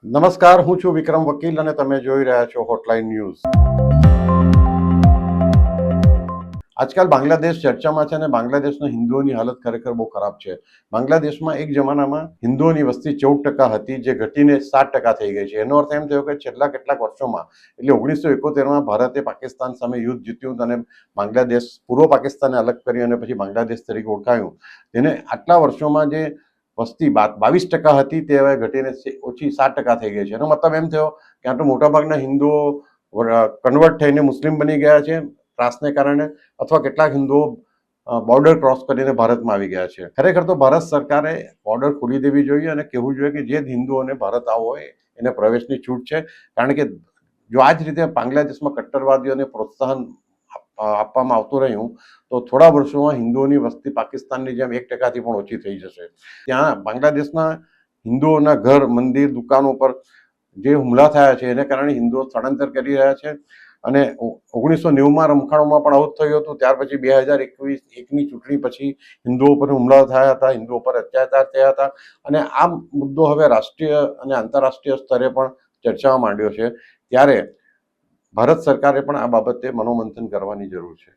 નમસ્કાર, હું છું વિક્રમ વકીલ અને તમે જોઈ રહ્યા છો હોટલાઇન ન્યૂઝ. આજકાલ બાંગ્લાદેશ ચર્ચામાં છે અને બાંગ્લાદેશના હિન્દુઓની હાલત ખરેખર બહુ ખરાબ છે. બાંગ્લાદેશમાં એક જમાનામાં હિન્દુઓની વસ્તી 14% હતી, જે ઘટીને 7% થઈ ગઈ છે. એનો અર્થ એમ થયો કે છેલ્લા કેટલાક વર્ષોમાં, એટલે 1971માં ભારતે પાકિસ્તાન સામે યુદ્ધ જીત્યું અને બાંગ્લાદેશ પૂર્વ પાકિસ્તાનને અલગ કરી અને પછી બાંગ્લાદેશ તરીકે ઓળખાયું. તેને આટલા વર્ષોમાં જે વસ્તી 22% હતી તે હવે ઘટીને ઓછી 7% થઈ ગઈ છે. એનો મતલબ એમ થયો કે આ તો મોટાભાગના હિન્દુઓ કન્વર્ટ થઈને મુસ્લિમ બની ગયા છે ત્રાસને કારણે, અથવા કેટલાક હિન્દુઓ બોર્ડર ક્રોસ કરીને ભારતમાં આવી ગયા છે. ખરેખર તો ભારત સરકારે બોર્ડર ખોલી દેવી જોઈએ અને કહેવું જોઈએ કે જે હિન્દુઓને ભારત આવવો હોય એને પ્રવેશની છૂટ છે. કારણ કે જો આ જ રીતે બાંગ્લાદેશમાં કટ્ટરવાદીઓને પ્રોત્સાહન આપવામાં આવતું રહ્યું તો થોડા વર્ષોમાં હિન્દુઓની વસ્તી પાકિસ્તાનની જેમ 1%થી પણ ઓછી થઈ જશે. ત્યાં બાંગ્લાદેશના હિન્દુઓના ઘર, મંદિર, દુકાનો પર જે હુમલા થયા છે એને કારણે હિન્દુઓ સ્થળાંતર કરી રહ્યા છે. અને 1990માં રમખાણોમાં પણ આવું થયું હતું. ત્યાર પછી 2021ની ચૂંટણી પછી હિન્દુઓ પર હુમલા થયા હતા, હિન્દુઓ પર અત્યાચાર થયા હતા. અને આ મુદ્દો હવે રાષ્ટ્રીય અને આંતરરાષ્ટ્રીય સ્તરે પણ ચર્ચામાં માંડ્યો છે. ત્યારે ભારત સરકારે પણ આ બાબતે મનોમંથન કરવાની જરૂર છે.